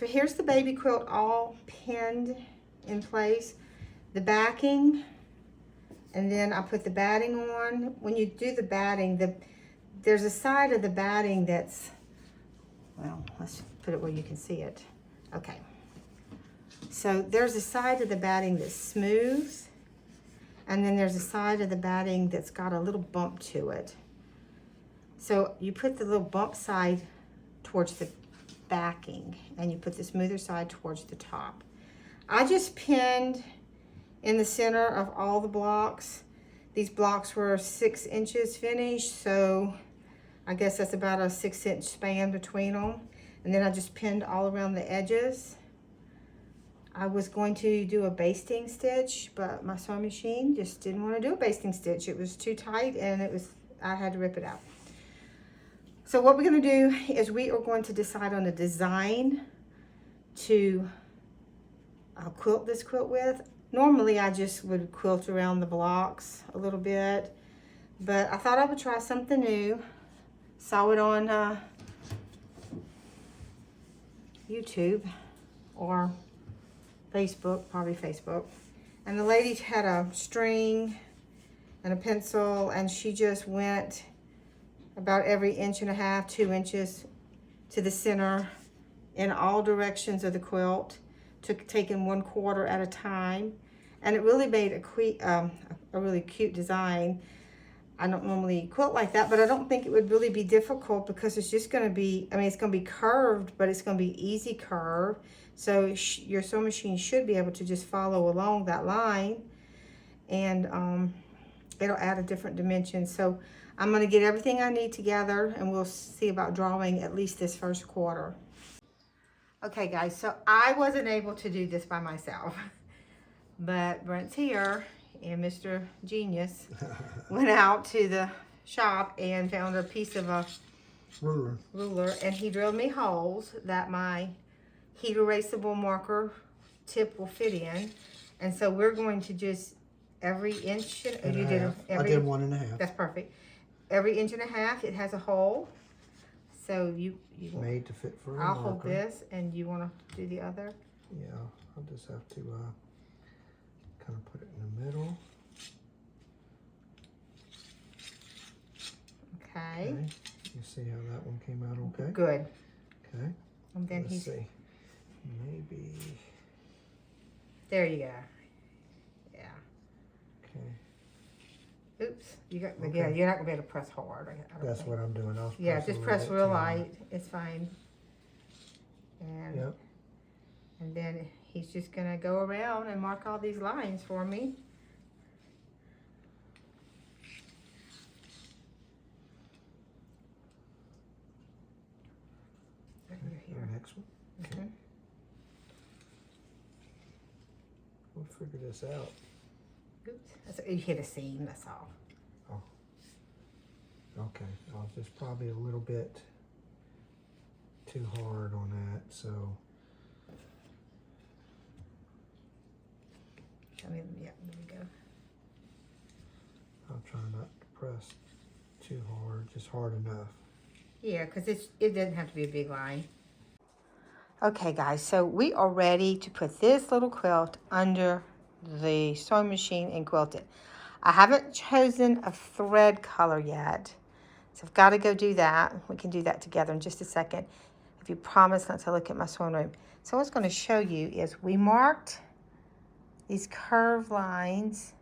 So here's the baby quilt all pinned in place. The backing, and then I put the batting on. When you do the batting, there's a side of the batting that's, well, let's put it where you can see it. Okay. So there's a side of the batting that's smooth, and then there's a side of the batting that's got a little bump to it. So you put the little bump side towards the backing, and you put the smoother side towards the top. I just pinned in the center of all the blocks. These blocks were 6 inches finished, so I guess that's about a 6-inch span between them. And then I just pinned all around the edges. I was going to do a basting stitch, but my sewing machine just didn't want to do a basting stitch. It was too tight, and I had to rip it out. So what we're going to do is we are going to decide on a design to quilt this quilt with. Normally I just would quilt around the blocks a little bit, but I thought I would try something new. Saw it on YouTube or Facebook, probably Facebook. And the lady had a string and a pencil, and she just went about every 1.5 to 2 inches to the center in all directions of the quilt, taking 1/4 at a time. And it really made a really cute design. I don't normally quilt like that, but I don't think it would really be difficult because it's just going to be, I mean, it's going to be curved, but it's going to be easy curve. So your sewing machine should be able to just follow along that line, and it'll add a different dimension. So I'm going to get everything I need together, and we'll see about drawing at least this first quarter. Okay guys, so I wasn't able to do this by myself, but Brent's here, and Mr. Genius went out to the shop and found a piece of a ruler, and he drilled me holes that my heat erasable marker tip will fit in. And so we're going to just every inch, I did 1.5. That's perfect. Every 1.5 inches, it has a hole. So you made to fit for a I'll marker. hold this, and you want to do the other? Yeah, I'll just have to kind of put it in the middle. Okay. You see how that one came out okay? Good. Okay. And then Let's see. Maybe. There you go. Yeah. Okay. Oops. You got. Okay. Yeah. You're not gonna be able to press hard. I don't That's think. what I'm doing. I'll Just press real light. It's fine. And. Yep. And then he's just gonna go around and mark all these lines for me. The next one. Okay. We'll figure this out. Oops. You hit a seam. That's all. Oh. Okay. I was just probably a little bit too hard on that, so. I mean, yeah, there we go. I'll try not to press too hard, just hard enough. Yeah, because it doesn't have to be a big line. Okay, guys, so we are ready to put this little quilt under the sewing machine and quilt it. I haven't chosen a thread color yet, so I've got to go do that. We can do that together in just a second, if you promise not to look at my sewing room. So what I was going to show you is we marked these curved lines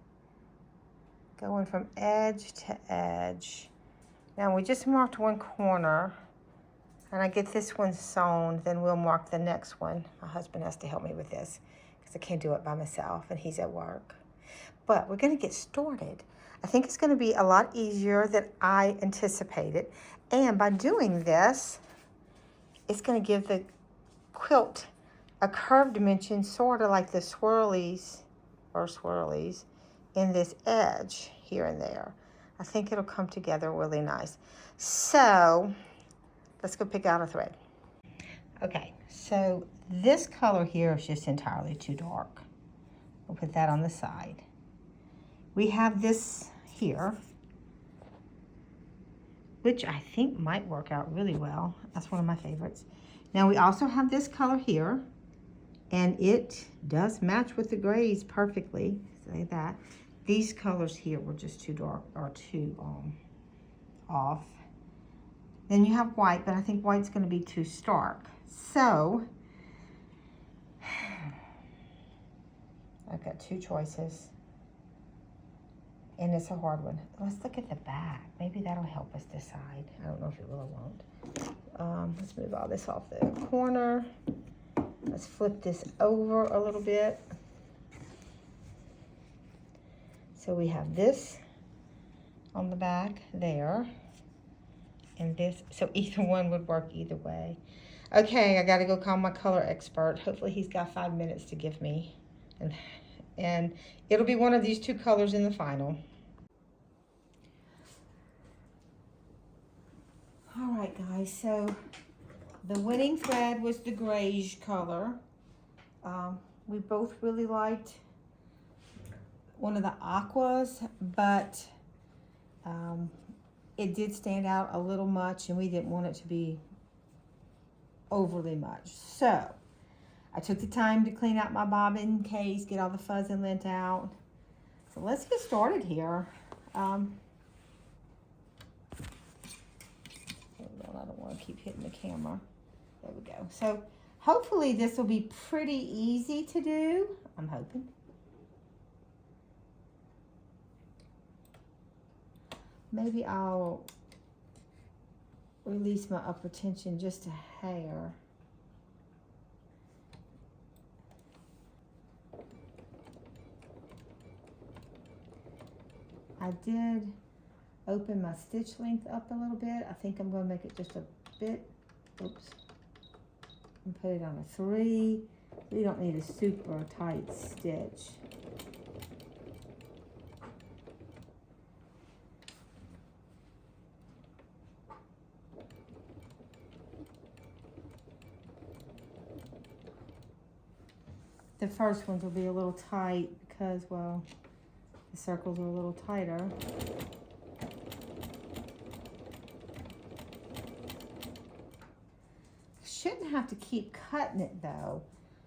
going from edge to edge. Now we just marked one corner, and I get this one sewn, then we'll mark the next one. My husband has to help me with this because I can't do it by myself, and he's at work. But we're going to get started. I think it's going to be a lot easier than I anticipated, and by doing this, it's going to give the quilt a curved dimension, sort of like the swirlies in this edge here and there. I think it'll come together really nice. So let's go pick out a thread. Okay, so this color here is just entirely too dark. We'll put that on the side. We have this here, which I think might work out really well. That's one of my favorites. Now we also have this color here, and it does match with the grays perfectly. Say that. These colors here were just too dark or too off. Then you have white, but I think white's going to be too stark. So I've got two choices, and it's a hard one. Let's look at the back. Maybe that'll help us decide. I don't know if it will or won't. Let's move all this off the corner. Let's flip this over a little bit. So we have this on the back there, and this, so either one would work either way. Okay, I gotta go call my color expert. Hopefully he's got 5 minutes to give me. And it'll be one of these two colors in the final. All right, guys, so the winning thread was the grayish color. We both really liked one of the aquas, but it did stand out a little much, and we didn't want it to be overly much. So I took the time to clean out my bobbin case, get all the fuzz and lint out. So let's get started here. Hold on, I don't want to keep hitting the camera. There we go. So hopefully this will be pretty easy to do. I'm hoping. Maybe I'll release my upper tension just a hair. I did open my stitch length up a little bit. I think I'm going to make it just a bit. Oops. And put it on a 3. We don't need a super tight stitch. The first ones will be a little tight because, well, the circles are a little tighter. Shouldn't have to keep cutting it though.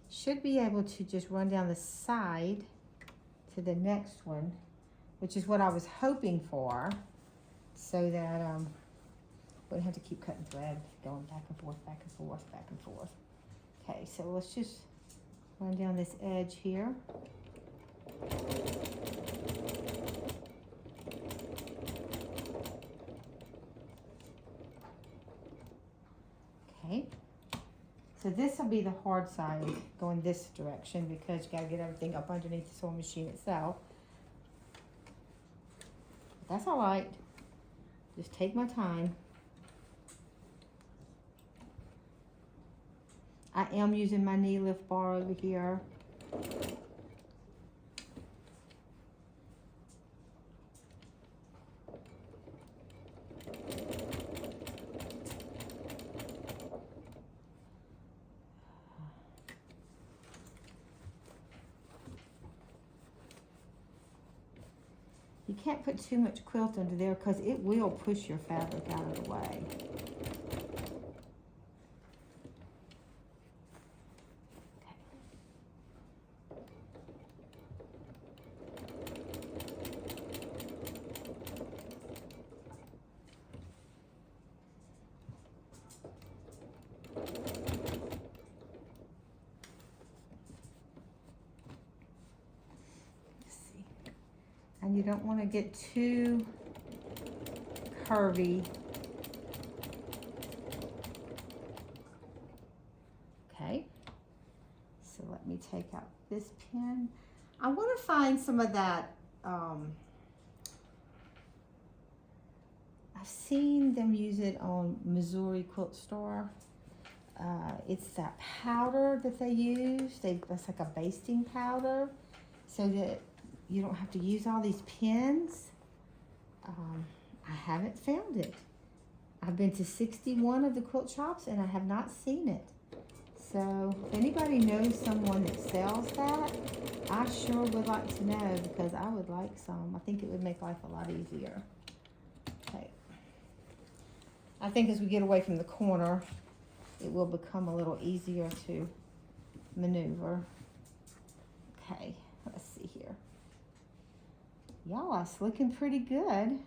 Should be able to just run down the side to the next one, which is what I was hoping for, so that wouldn't have to keep cutting thread, going back and forth, back and forth, back and forth. Okay, so let's just run down this edge here. Okay, so this will be the hard side going this direction because you gotta get everything up underneath the sewing machine itself. But that's all right. Just take my time. I am using my knee lift bar over here. You can't put too much quilt under there because it will push your fabric out of the way. And you don't want to get too curvy. Okay, so let me take out this pin. I want to find some of that, I've seen them use it on Missouri Quilt Store. It's that powder that they use. That's like a basting powder, so that you don't have to use all these pins. I haven't found it. I've been to 61 of the quilt shops and I have not seen it. So if anybody knows someone that sells that, I sure would like to know because I would like some. I think it would make life a lot easier. Okay. I think as we get away from the corner, it will become a little easier to maneuver. Okay, let's see here. Y'all, it's looking pretty good.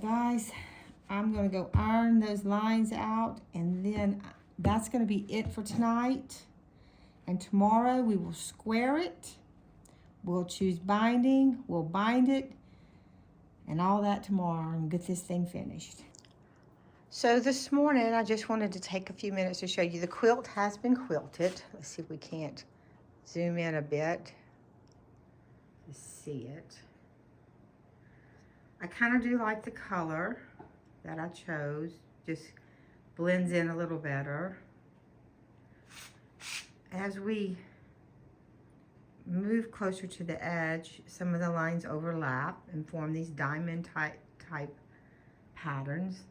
Guys, I'm going to go iron those lines out, and then that's going to be it for tonight. And tomorrow we will square it. We'll choose binding. We'll bind it and all that tomorrow and get this thing finished. So this morning I just wanted to take a few minutes to show you the quilt has been quilted. Let's see if we can't zoom in a bit. to see it. I kind of do like the color that I chose. Just blends in a little better. As we move closer to the edge, some of the lines overlap and form these diamond type patterns.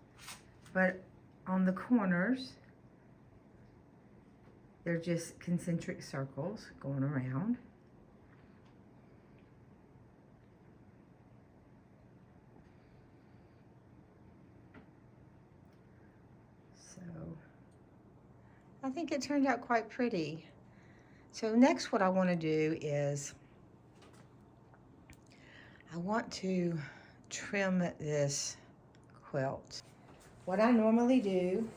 But on the corners, they're just concentric circles going around. So I think it turned out quite pretty. So next what I want to do is I want to trim this quilt. What I normally do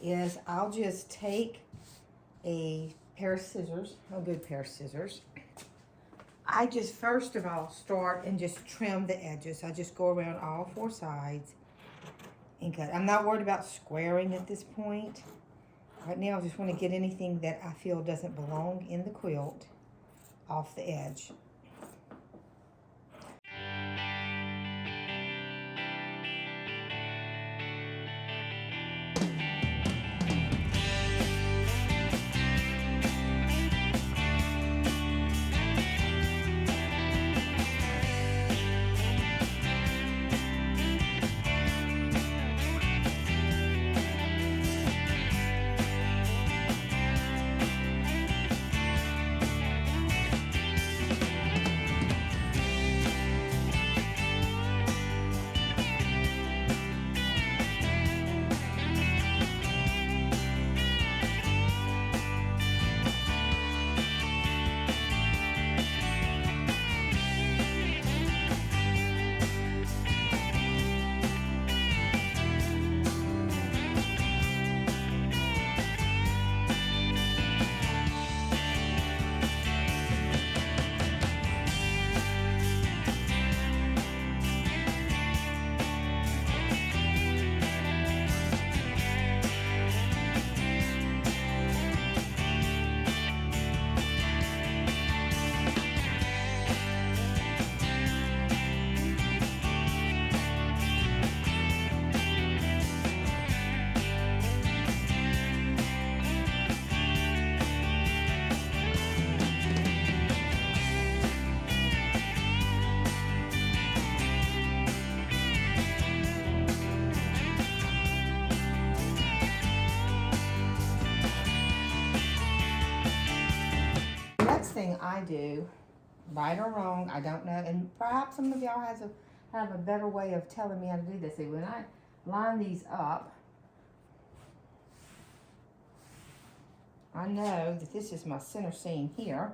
is I'll just take a pair of scissors, a good pair of scissors. I just first of all start and just trim the edges. I just go around all four sides and cut. I'm not worried about squaring at this point. Right now I just want to get anything that I feel doesn't belong in the quilt off the edge. Thing I do, right or wrong, I don't know, and perhaps some of y'all have a better way of telling me how to do this. See, when I line these up, I know that this is my center seam here,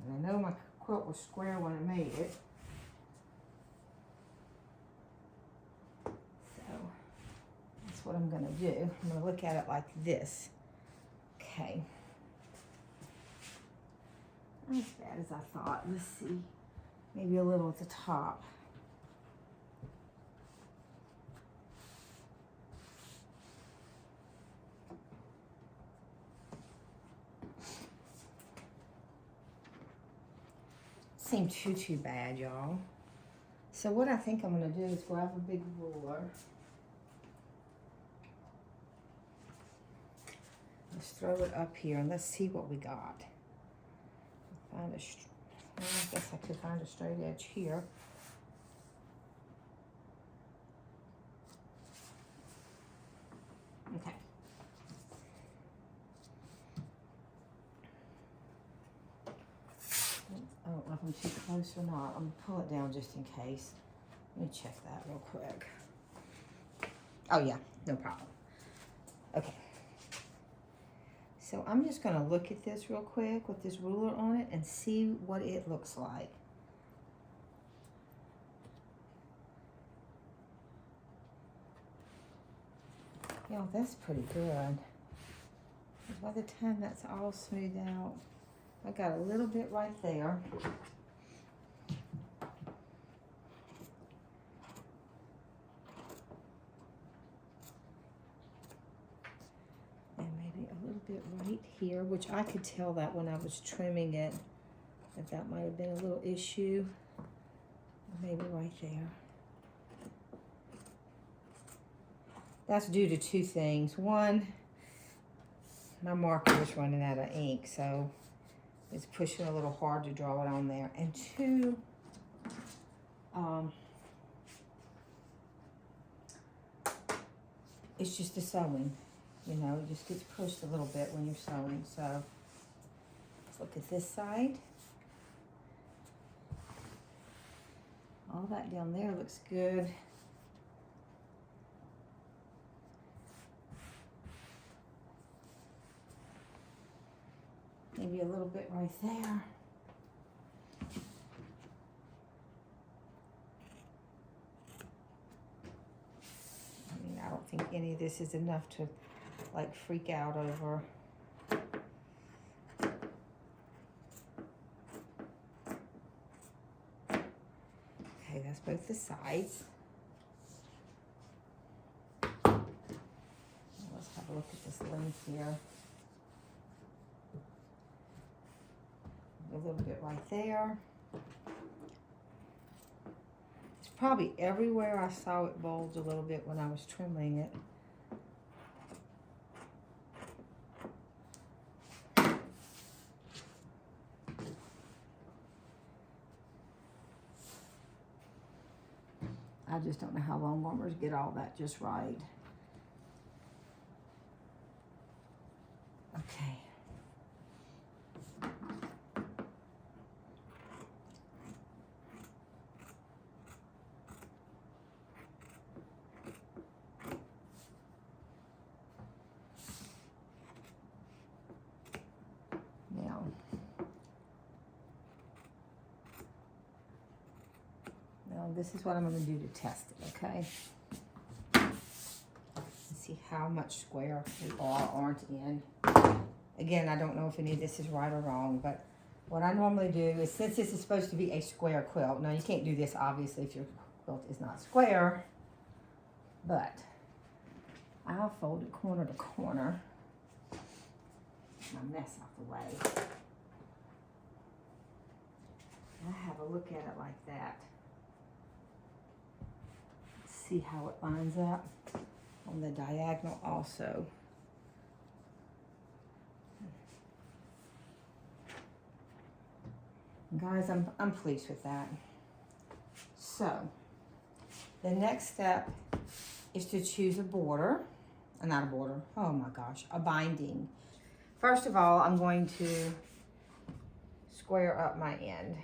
and I know my quilt was square when I made it. What I'm going to do. I'm going to look at it like this. Okay. Not as bad as I thought. Let's see. Maybe a little at the top. Seemed too bad, y'all. So what I think I'm going to do is grab a big ruler. Let's throw it up here and let's see what we got. I guess I could find a straight edge here. Okay. I don't know if I'm too close or not. I'm gonna pull it down just in case. Let me check that real quick. Oh yeah, no problem. Okay. So I'm just going to look at this real quick with this ruler on it and see what it looks like. Yeah, that's pretty good. By the time that's all smoothed out, I got a little bit right there. And maybe a little bit right here, which I could tell that when I was trimming it, that might have been a little issue. Maybe right there. That's due to two things. One, my marker was running out of ink, so it's pushing a little hard to draw it on there. And two, it's just the sewing. You know, it just gets pushed a little bit when you're sewing. So let's look at this side. All that down there looks good. Maybe a little bit right there. I mean, I don't think any of this is enough to like freak out over. Okay, that's both the sides. Let's have a look at this length here. A little bit right there. It's probably everywhere I saw it bulge a little bit when I was trimming it. I just don't know how long warmers get all that just right. Okay. Now this is what I'm going to do to test it, okay? Let's see how much square we are or aren't in. Again, I don't know if any of this is right or wrong, but what I normally do is, since this is supposed to be a square quilt, now you can't do this obviously if your quilt is not square, but I'll fold it corner to corner. Get my mess out the way. I have a look at it like that. See how it lines up on the diagonal also. Guys, I'm pleased with that. So the next step is to choose a border, not a border, oh my gosh, a binding. First of all, I'm going to square up my end.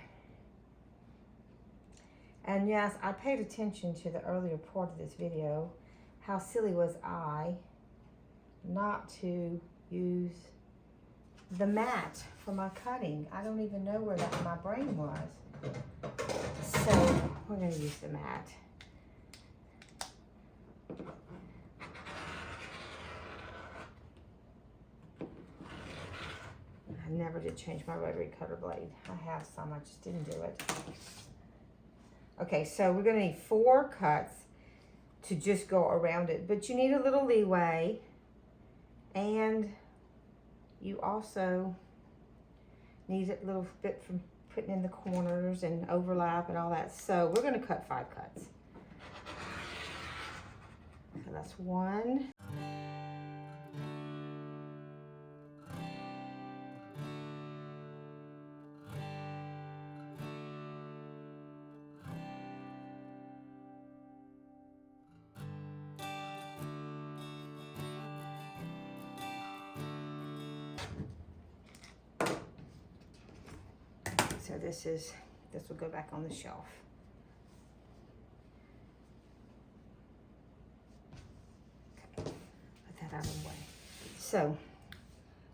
And yes, I paid attention to the earlier part of this video. How silly was I not to use the mat for my cutting. I don't even know where that my brain was. So we're going to use the mat. I never did change my rotary cutter blade. I have some, I just didn't do it. Okay, so we're going to need 4 cuts to just go around it, but you need a little leeway, and you also need a little bit from putting in the corners and overlap and all that. So we're going to cut 5 cuts. So that's 1. So this will go back on the shelf. Okay, put that out of the way. So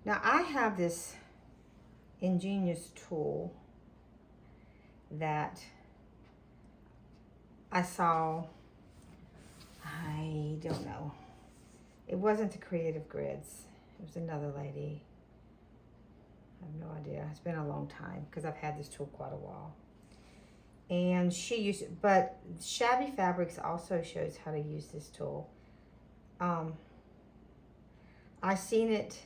now I have this ingenious tool that I saw, I don't know. It wasn't the Creative Grids. It was another lady. I have no idea. It's been a long time because I've had this tool quite a while. And she used it, but Shabby Fabrics also shows how to use this tool. I seen it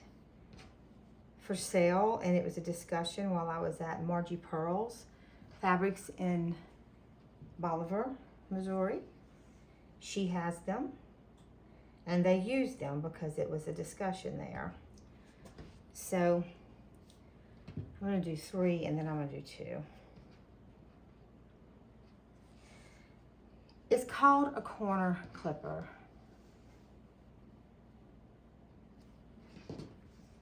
for sale, and it was a discussion while I was at Margie Pearl's Fabrics in Bolivar, Missouri. She has them, and they used them because it was a discussion there. So I'm going to do 3, and then I'm going to do 2. It's called a corner clipper.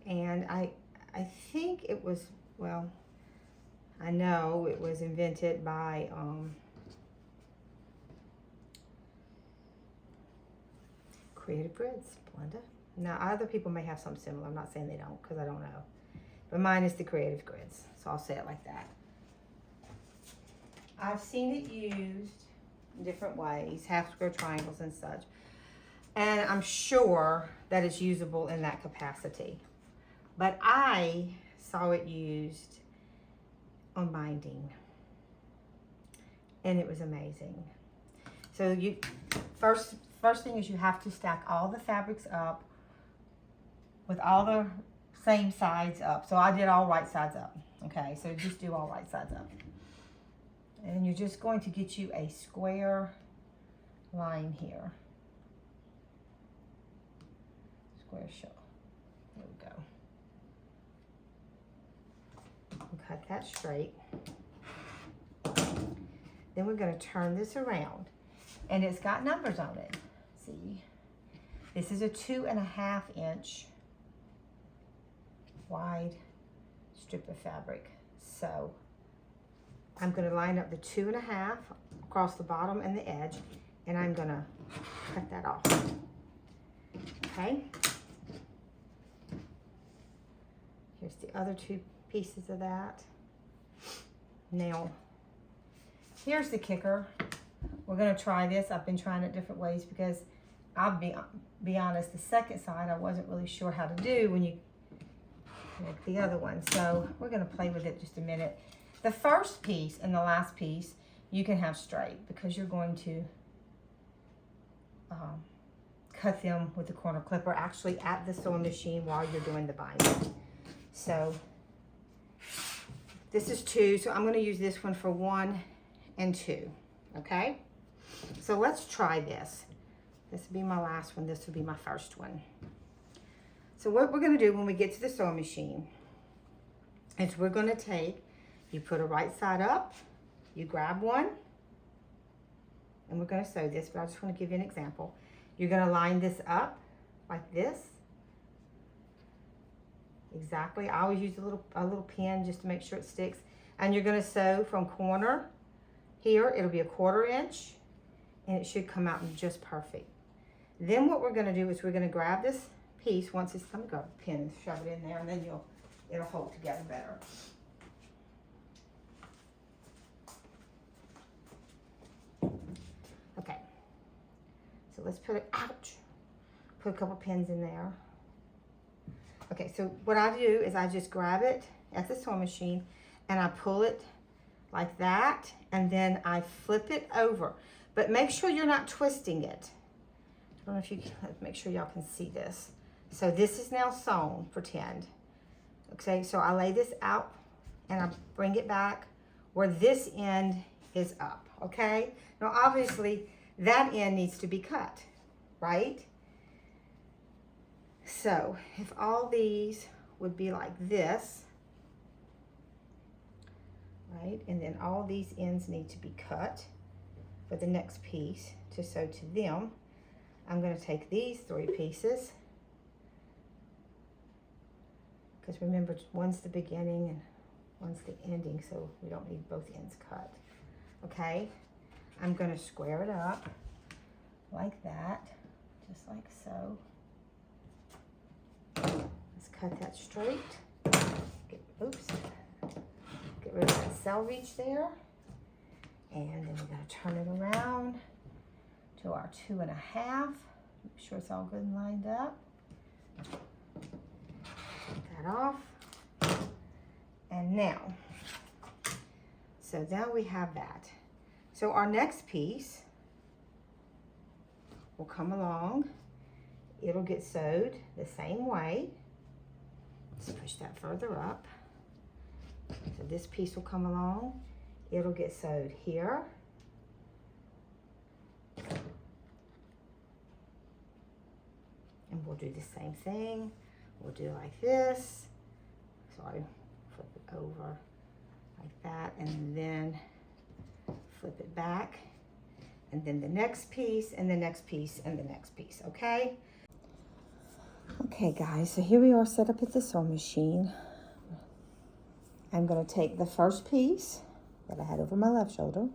And I think it was, well, I know it was invented by Creative Grids, Belinda. Now, other people may have something similar. I'm not saying they don't, because I don't know. But mine is the Creative Grids, so I'll say it like that. I've seen it used in different ways, half square triangles and such. And I'm sure that it's usable in that capacity. But I saw it used on binding, and it was amazing. So you first thing is you have to stack all the fabrics up with all the same sides up. So I did all right sides up. Okay, so just do all right sides up. And you're just going to get you a square line here. Square shawl. There we go. We'll cut that straight. Then we're going to turn this around. And it's got numbers on it. See? This is a 2.5 inch wide strip of fabric. So I'm going to line up the 2.5 across the bottom and the edge, and I'm going to cut that off. Okay. Here's the other 2 pieces of that. Now, here's the kicker. We're going to try this. I've been trying it different ways because I'll be honest, the second side I wasn't really sure how to do when you make the other one. So we're going to play with it just a minute. The first piece and the last piece you can have straight because you're going to cut them with the corner clipper actually at the sewing machine while you're doing the binding. So this is 2, so I'm going to use this one for 1 and 2. Okay, so let's try this. This will be my last one. This will be my first one. So what we're going to do when we get to the sewing machine is we're going to take, you put a right side up, you grab one, and we're going to sew this, but I just want to give you an example. You're going to line this up like this. Exactly. I always use a little pin just to make sure it sticks. And you're going to sew from corner here. It'll be a 1/4 inch, and it should come out just perfect. Then what we're going to do is we're going to grab this piece once it's, I'm going to grab a pin and shove it in there, and then it'll hold together better. Okay, so let's put it, ouch, put a couple pins in there. Okay, so what I do is I just grab it at the sewing machine and I pull it like that, and then I flip it over. But make sure you're not twisting it. I don't know if you can, make sure y'all can see this. So this is now sewn, pretend. Okay, so I lay this out and I bring it back where this end is up, okay? Now obviously that end needs to be cut, right? So if all these would be like this, right? And then all these ends need to be cut for the next piece to sew to them. I'm going to take these 3 pieces, because remember, one's the beginning and one's the ending, so we don't need both ends cut. Okay, I'm going to square it up like that, just like so. Let's cut that straight. Oops. Get rid of that selvage there. And then we're going to turn it around to our 2.5. Make sure it's all good and lined up. Take that off. And now, so now we have that. So our next piece will come along. It'll get sewed the same way. Let's push that further up. So this piece will come along. It'll get sewed here. And we'll do the same thing. We'll do like this. Sorry, flip it over like that, and then flip it back. And then the next piece, and the next piece, and the next piece, okay? Okay guys, so here we are set up at the sewing machine. I'm gonna take the first piece that I had over my left shoulder.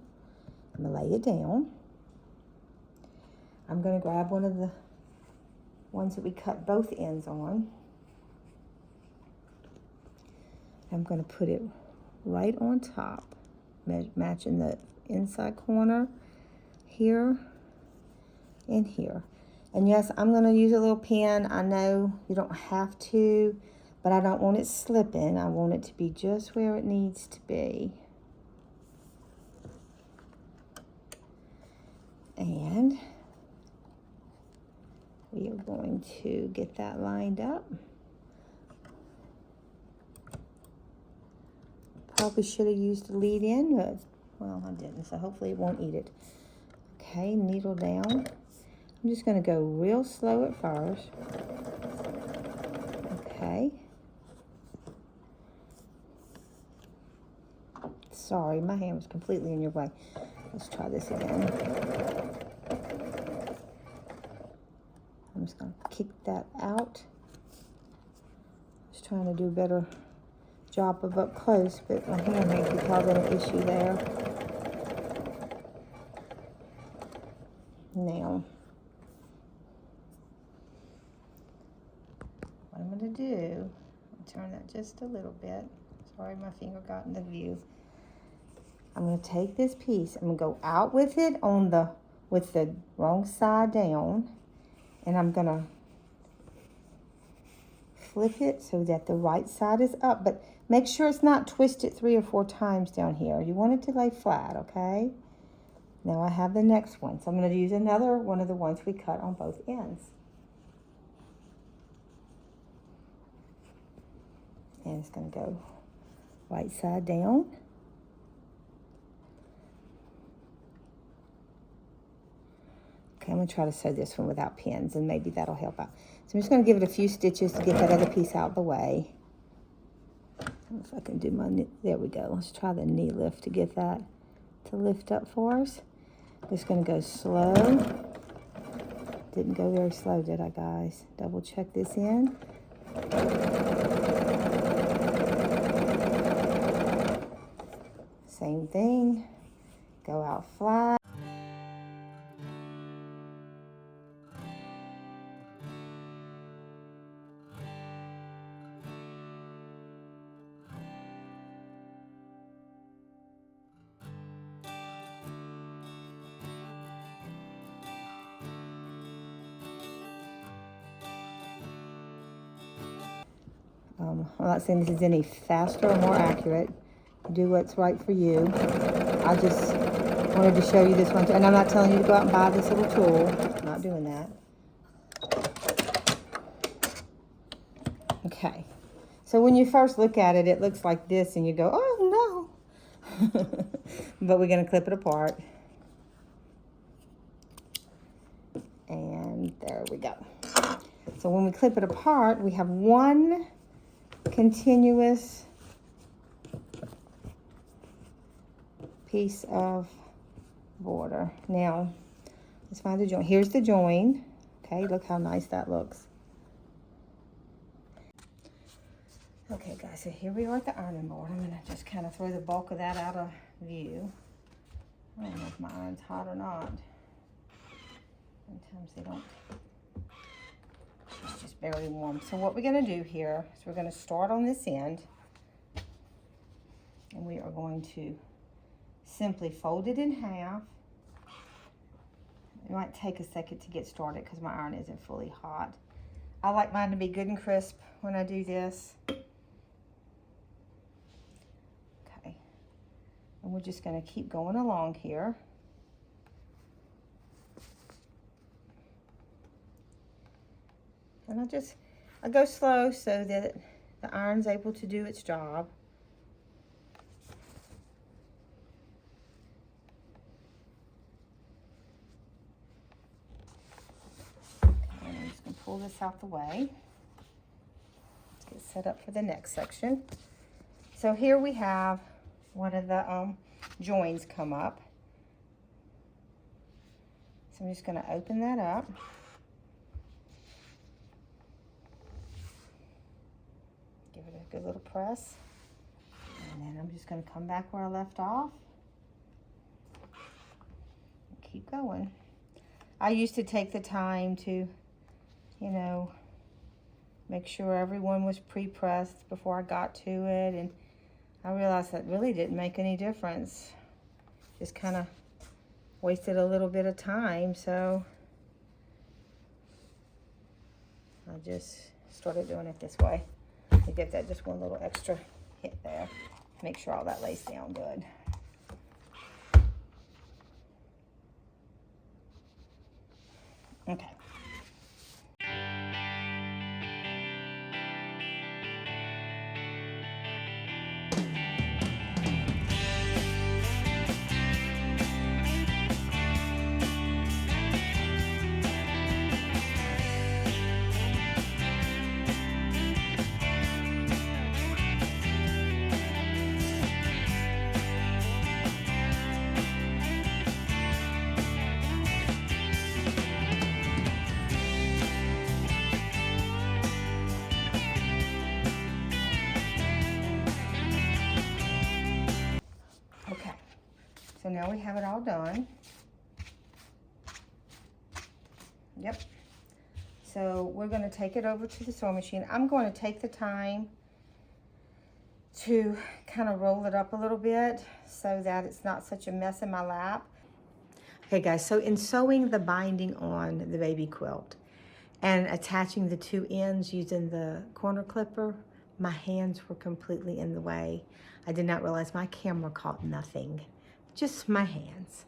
I'm gonna lay it down. I'm gonna grab one of the ones that we cut both ends on. I'm gonna put it right on top, matching the inside corner here and here. And yes, I'm gonna use a little pin. I know you don't have to, but I don't want it slipping. I want it to be just where it needs to be. And we are going to get that lined up. Probably should have used the lead in, but well, I didn't, so hopefully it won't eat it. Okay, needle down. I'm just gonna go real slow at first. Okay. Sorry, my hand was completely in your way. Let's try this again. I'm just gonna kick that out. Just trying to do a better job of up close, but my hand may be causing an issue there. Now, what I'm gonna do, I'll turn that just a little bit. Sorry, my finger got in the view. I'm gonna take this piece, I'm gonna go out with it with the wrong side down, and I'm gonna flip it so that the right side is up, but make sure it's not twisted 3 or 4 times down here. You want it to lay flat, okay? Now I have the next one, so I'm going to use another one of the ones we cut on both ends. And it's going to go right side down. Okay, I'm going to try to sew this one without pins, and maybe that'll help out. So I'm just going to give it a few stitches to get that other piece out of the way. I don't know if I can do my knee. There we go. Let's try the knee lift to get that to lift up for us. Just going to go slow. Didn't go very slow, did I, guys? Double check this in. Same thing. Go out flat. I'm not saying this is any faster or more accurate. Do what's right for you. I just wanted to show you this one, and I'm not telling you to go out and buy this little tool. I'm not doing that. Okay. So when you first look at it, it looks like this, and you go, oh no. But we're going to clip it apart. And there we go. So when we clip it apart, we have one continuous piece of border. Now, let's find the join. Here's the join. Okay, look how nice that looks. Okay, guys, so here we are at the ironing board. I'm gonna just kind of throw the bulk of that out of view. I don't know if my iron's hot or not. Sometimes they don't. It's just barely warm. So what we're gonna do here is we're gonna start on this end, and we are going to simply fold it in half. It might take a second to get started because my iron isn't fully hot. I like mine to be good and crisp when I do this. Okay, and we're just gonna keep going along here. And I go slow so that The iron's able to do its job. Okay, I'm just going to pull this out the way. Let's get set up for the next section. So here we have one of the joins come up. So I'm just going to open that up. Give it a good little press. And then I'm just going to come back where I left off. And keep going. I used to take the time to, you know, make sure everyone was pre-pressed before I got to it. And I realized that really didn't make any difference. Just kind of wasted a little bit of time, so I just started doing it this way to get that just one little extra hit there. Make sure all that lays down good. Okay. Okay, so now we have it all done. Yep. So we're going to take it over to the sewing machine. I'm going to take the time to kind of roll it up a little bit so that it's not such a mess in my lap. Okay guys, so in sewing the binding on the baby quilt and attaching the two ends using the corner clipper, my hands were completely in the way. I did not realize my camera caught nothing, just my hands.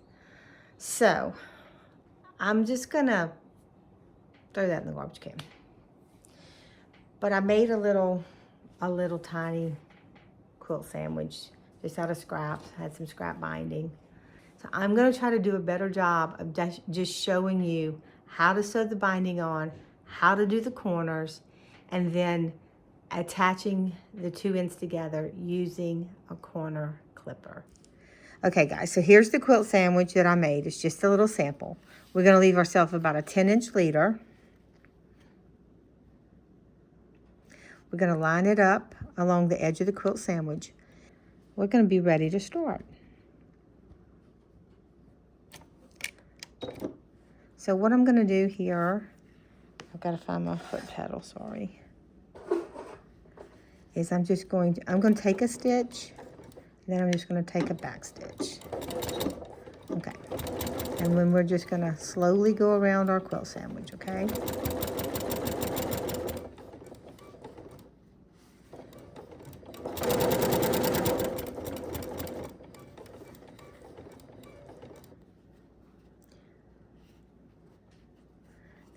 So I'm just gonna throw that in the garbage can. But I made a little tiny quilt sandwich just out of scraps. I had some scrap binding. So I'm gonna try to do a better job of just showing you how to sew the binding on, how to do the corners, and then attaching the two ends together using a corner clipper. Okay guys, so here's the quilt sandwich that I made. It's just a little sample. We're gonna leave ourselves about a 10-inch leader. We're gonna line it up along the edge of the quilt sandwich. We're gonna be ready to start. So what I'm gonna do here, I've gotta find my foot pedal, sorry, is I'm gonna take a stitch, then I'm just gonna take a back stitch. Okay, and then we're just gonna slowly go around our quilt sandwich, okay?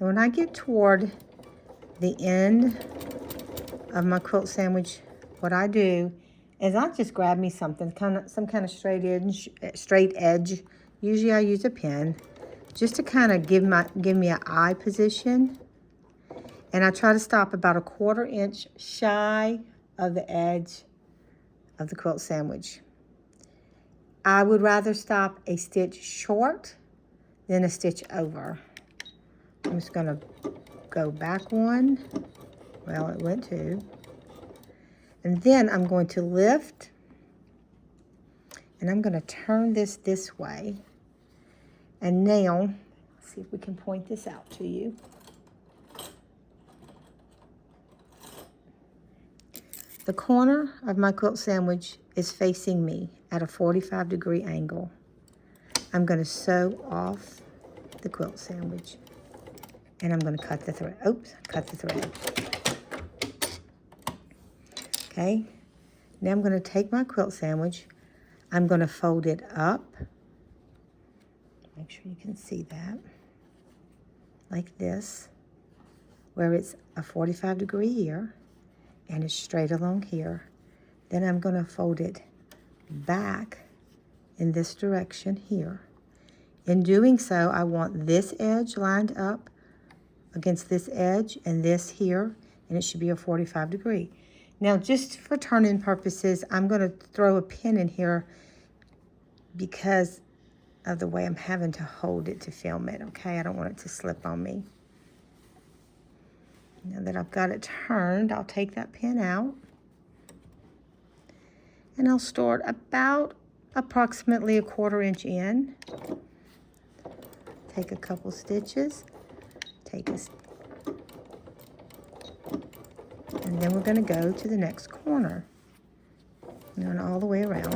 And when I get toward the end of my quilt sandwich, what I do is I just grab me something, some kind of straight edge. Usually I use a pen, just to kind of give me an eye position. And I try to stop about a 1/4 inch shy of the edge of the quilt sandwich. I would rather stop a stitch short than a stitch over. I'm just gonna go back one. Well, it went two. And then I'm going to lift, and I'm gonna turn this way. And now, let's see if we can point this out to you. The corner of my quilt sandwich is facing me at a 45-degree angle. I'm gonna sew off the quilt sandwich, and I'm gonna cut the thread. Oops, cut the thread. Okay, now I'm gonna take my quilt sandwich, I'm gonna fold it up. Make sure you can see that. Like this, where it's a 45-degree here. and it's straight along here. Then I'm going to fold it back in this direction here. In doing so, I want this edge lined up against this edge and this here, and it should be a 45 degree. Now, just for turning purposes, I'm going to throw a pin in here because of the way I'm having to hold it to film it, okay? I don't want it to slip on me. Now that I've got it turned, I'll take that pin out, and I'll store it about approximately 1/4 inch in. Take a couple stitches, and then we're going to go to the next corner, and all the way around.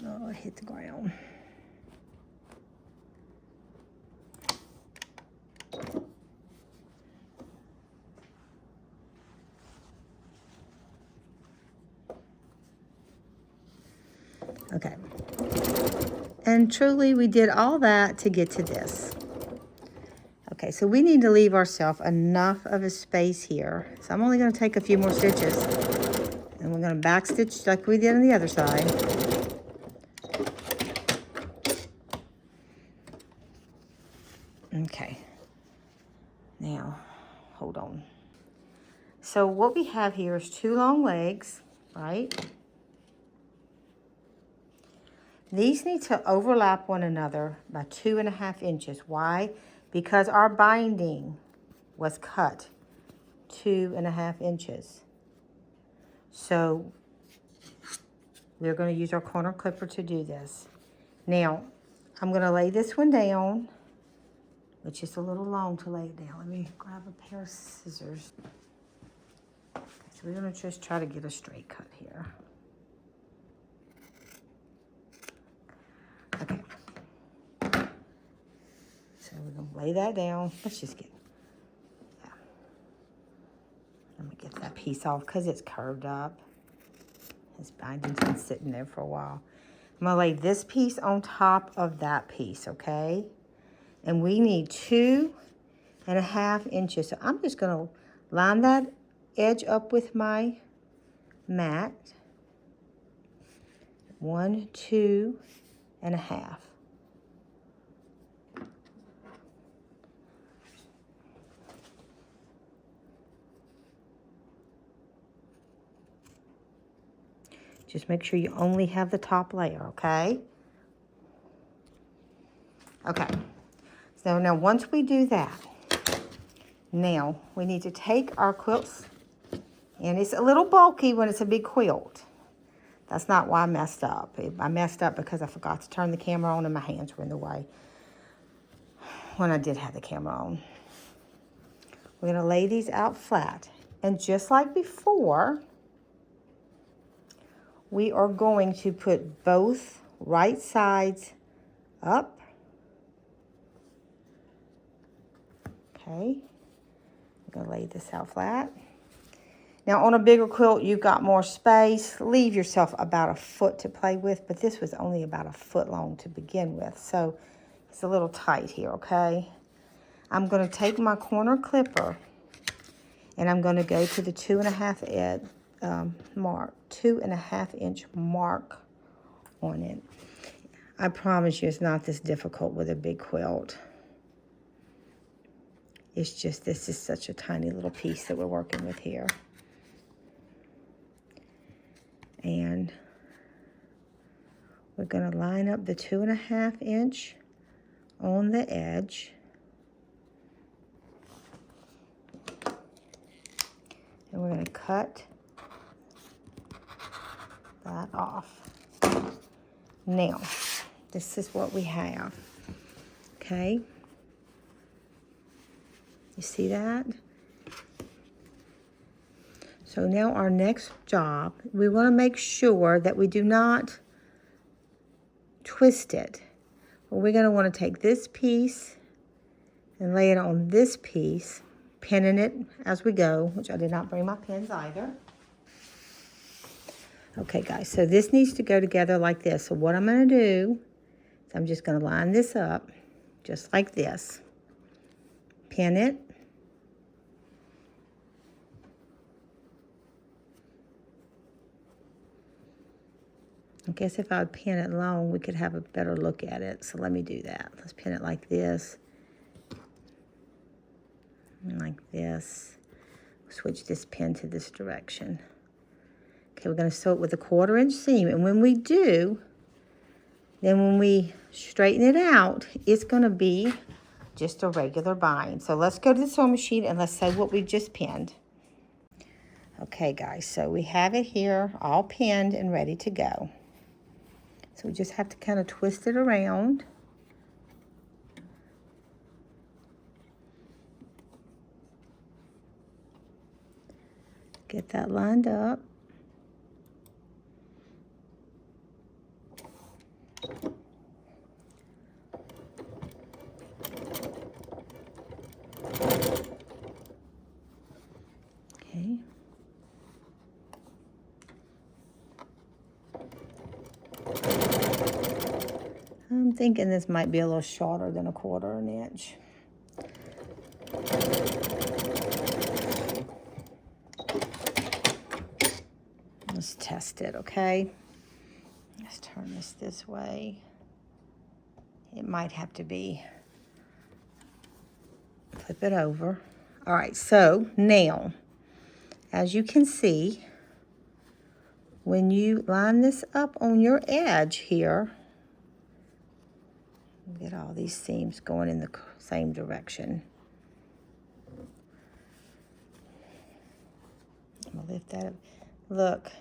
Oh, I hit the ground. Okay. And truly, we did all that to get to this. Okay, so we need to leave ourselves enough of a space here. So I'm only going to take a few more stitches. And we're going to back stitch like we did on the other side. Okay. Now, hold on. So what we have here is 2 long legs, right? These need to overlap one another by 2.5 inches. Why? Because our binding was cut 2.5 inches. So we're going to use our corner clipper to do this. Now, I'm going to lay this one down, which is a little long to lay it down. Let me grab a pair of scissors. Okay, so we're going to just try to get a straight cut here. Okay. So we're going to lay that down. Let's just get, yeah. Let me get that piece off because it's curved up. This binding's been sitting there for a while. I'm going to lay this piece on top of that piece, okay? And we need 2.5 inches. So I'm just going to line that edge up with my mat. 1, 2.5. Just make sure you only have the top layer, okay? Okay. So now once we do that, now we need to take our quilts, and it's a little bulky when it's a big quilt. That's not why I messed up. I messed up because I forgot to turn the camera on and my hands were in the way when I did have the camera on. We're gonna lay these out flat. And just like before, we are going to put both right sides up. Okay, I'm gonna lay this out flat. Now on a bigger quilt, you've got more space. Leave yourself about a foot to play with, but this was only about a foot long to begin with, so it's a little tight here, okay? I'm gonna take my corner clipper and I'm gonna go to the 2.5 inch mark on it. I promise you it's not this difficult with a big quilt. It's just, this is such a tiny little piece that we're working with here. And we're gonna line up the 2.5 inch on the edge. And we're gonna cut that off. Now, this is what we have, okay? You see that? So now our next job, we want to make sure that we do not twist it. But we're going to want to take this piece and lay it on this piece, pinning it as we go, which I did not bring my pins either. Okay, guys, so this needs to go together like this. So what I'm going to do is I'm just going to line this up just like this. Pin it. I guess if I would pin it long, we could have a better look at it. So let me do that. Let's pin it like this. And like this. Switch this pin to this direction. Okay, we're going to sew it with a 1/4 inch seam. And when we do, then when we straighten it out, it's going to be just a regular bind. So let's go to the sewing machine and let's sew what we just pinned. Okay, guys, so we have it here all pinned and ready to go. So we just have to kind of twist it around. Get that lined up. Okay. I'm thinking this might be a little shorter than 1/4 inch. Let's test it, okay? Let's turn this way. It might have to be, flip it over. All right, so now, as you can see, when you line this up on your edge here, get all these seams going in the same direction. I'm gonna lift that up. Look,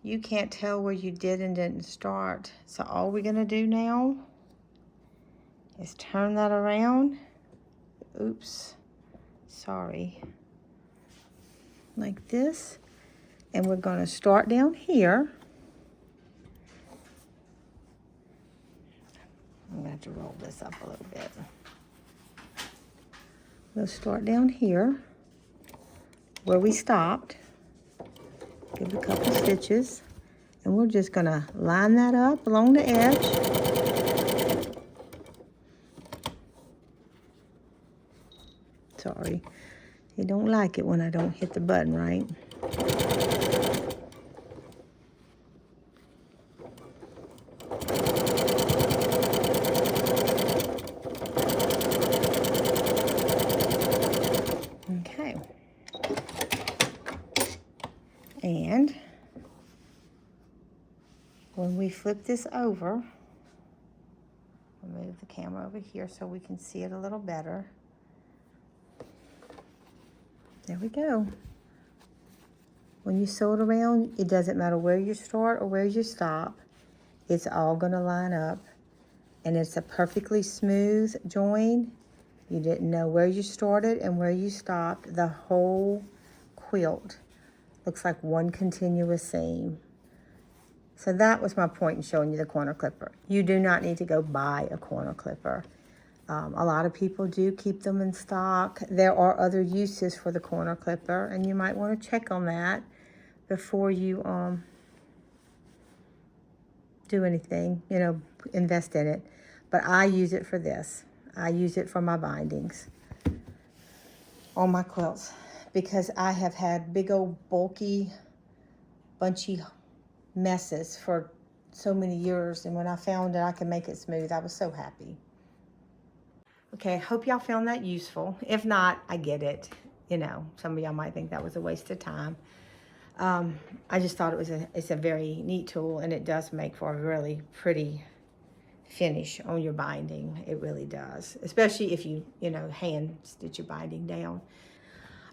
you can't tell where you did and didn't start. So all we're gonna do now is turn that around. Oops, sorry. Like this. And we're gonna start down here. I'm gonna have to roll this up a little bit. We'll start down here where we stopped. Give it a couple stitches. And we're just gonna line that up along the edge. Sorry, you don't like it when I don't hit the button right. Okay. And when we flip this over, I'll move the camera over here so we can see it a little better. There we go. When you sew it around, it doesn't matter where you start or where you stop. It's all gonna line up. And it's a perfectly smooth join. You didn't know where you started and where you stopped. The whole quilt looks like one continuous seam. So that was my point in showing you the corner clipper. You do not need to go buy a corner clipper. A lot of people do keep them in stock. There are other uses for the corner clipper, and you might want to check on that before you do anything, you know, invest in it. But I use it for this. I use it for my bindings on my quilts because I have had big old bulky, bunchy messes for so many years, and when I found that I could make it smooth, I was so happy. Okay, hope y'all found that useful. If not, I get it. You know, some of y'all might think that was a waste of time. I just thought it's a very neat tool, and it does make for a really pretty finish on your binding. It really does, especially if you know, hand stitch your binding down.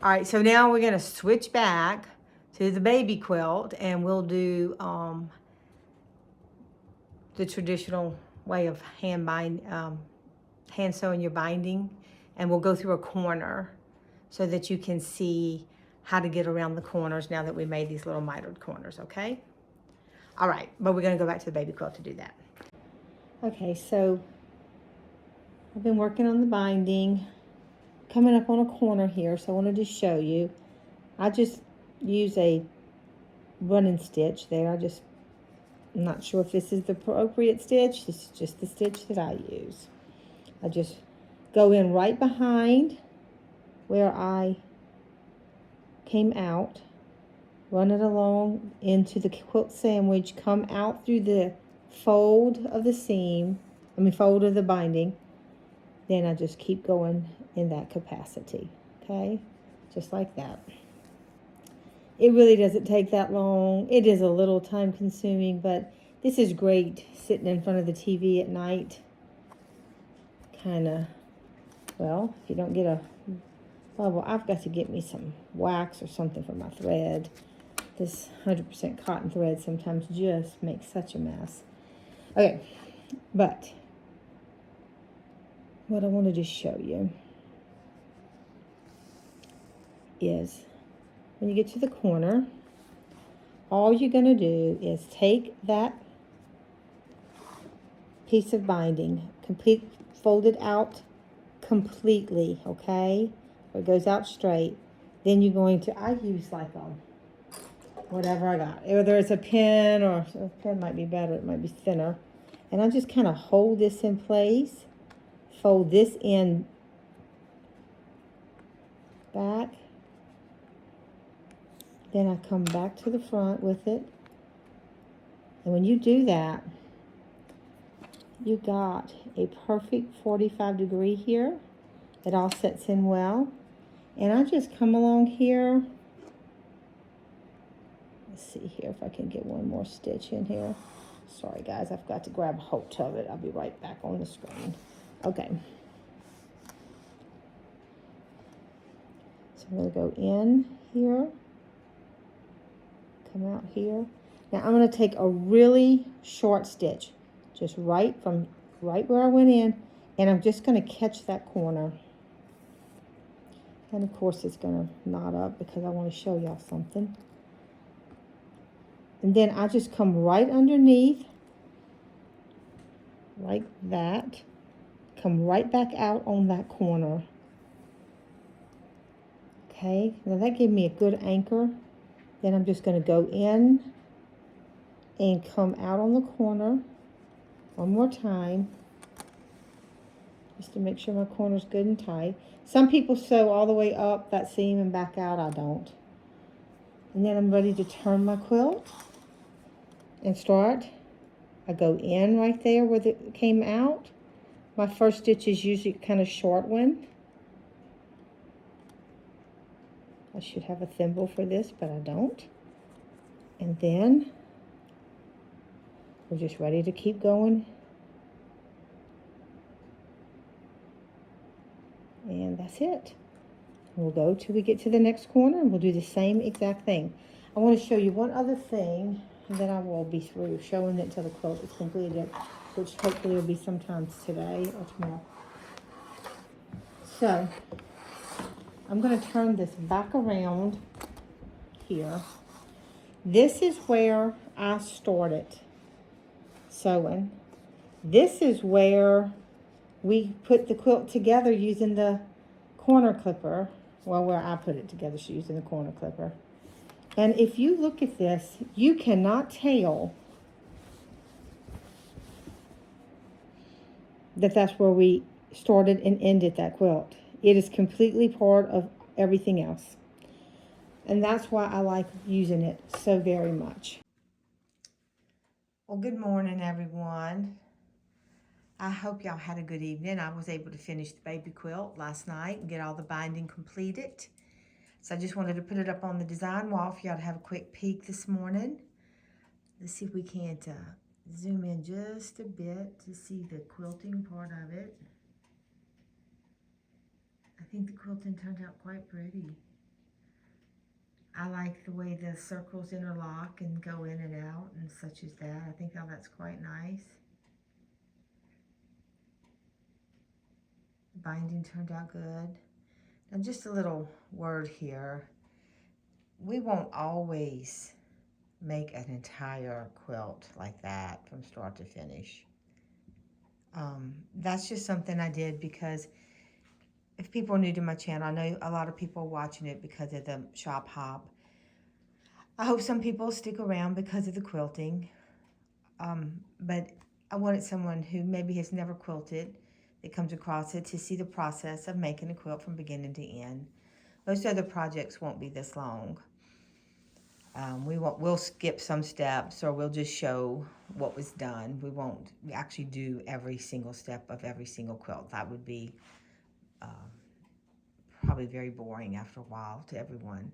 All right, so now we're gonna switch back to the baby quilt, and we'll do the traditional way of hand sewing your binding, and we'll go through a corner so that you can see how to get around the corners now that we made these little mitered corners, okay? All right, but we're gonna go back to the baby quilt to do that. Okay, so I've been working on the binding, coming up on a corner here, so I wanted to show you. I just use a running stitch there. I'm not sure if this is the appropriate stitch. This is just the stitch that I use. I just go in right behind where I came out, run it along into the quilt sandwich, come out through the fold of the seam, fold of the binding. Then I just keep going in that capacity, okay? Just like that. It really doesn't take that long. It is a little time consuming, but this is great sitting in front of the TV at night. Well, if you don't get a bubble, I've got to get me some wax or something for my thread. This 100% cotton thread sometimes just makes such a mess. Okay, but what I wanted to show you is when you get to the corner, all you're going to do is take that piece of binding, fold it out completely, okay? It goes out straight. Then you're going to, I use like whatever I got. Whether it's a pin, or a pin might be better, it might be thinner. And I just kind of hold this in place, fold this in back. Then I come back to the front with it. And when you do that, you got a perfect 45-degree here. It all sets in well. And I just come along here. Let's see here if I can get one more stitch in here. Sorry guys, I've got to grab hold of it. I'll be right back on the screen. Okay. So I'm going to go in here. Come out here. Now I'm going to take a really short stitch, just right where I went in, and I'm just going to catch that corner. And of course it's going to knot up because I want to show y'all something. And then I just come right underneath, like that, come right back out on that corner. Okay, now that gave me a good anchor. Then I'm just going to go in and come out on the corner one more time, just to make sure my corner's good and tight. Some people sew all the way up that seam and back out. I don't. And then I'm ready to turn my quilt and start. I go in right there where it came out. My first stitch is usually kind of short one. I should have a thimble for this, but I don't. And then we're just ready to keep going. And that's it. We'll go till we get to the next corner, and we'll do the same exact thing. I want to show you one other thing, and then I will be through showing it till the quilt is completed, which hopefully will be sometimes today or tomorrow. So I'm going to turn this back around here. This is where I started sewing. This is where we put the quilt together using the corner clipper. Well, where I put it together, she's using the corner clipper. And if you look at this, you cannot tell that that's where we started and ended that quilt. It is completely part of everything else. And that's why I like using it so very much. Well, good morning, everyone. I hope y'all had a good evening. I was able to finish the baby quilt last night and get all the binding completed. So I just wanted to put it up on the design wall for y'all to have a quick peek this morning. Let's see if we can't zoom in just a bit to see the quilting part of it. I think the quilting turned out quite pretty. I like the way the circles interlock and go in and out and such as that. I think that's quite nice. The binding turned out good. And just a little word here. We won't always make an entire quilt like that from start to finish. That's just something I did because if people are new to my channel, I know a lot of people are watching it because of the shop hop. I hope some people stick around because of the quilting. But I wanted someone who maybe has never quilted, that comes across it, to see the process of making a quilt from beginning to end. Most other projects won't be this long. We'll skip some steps, or we'll just show what was done. We won't actually do every single step of every single quilt. That would be probably very boring after a while to everyone.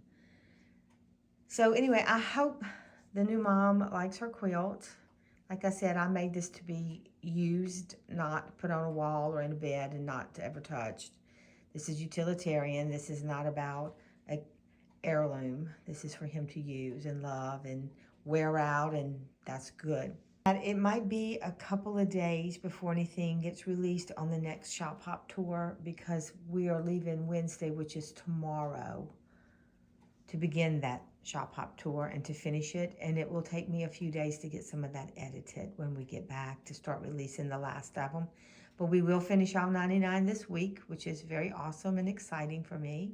So anyway, I hope the new mom likes her quilt. Like I said, I made this to be used, not put on a wall or in a bed, and not to ever touched. This is utilitarian. This is not about a heirloom. This is for him to use and love and wear out, and that's good. It might be a couple of days before anything gets released on the next Shop Hop tour, because we are leaving Wednesday, which is tomorrow, to begin that Shop Hop tour and to finish it. And it will take me a few days to get some of that edited when we get back to start releasing the last of them. But we will finish all 99 this week, which is very awesome and exciting for me.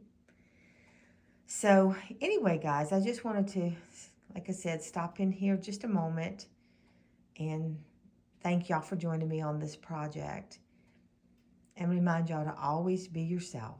So anyway, guys, I just wanted to, like I said, stop in here just a moment and thank y'all for joining me on this project, and remind y'all to always be yourself.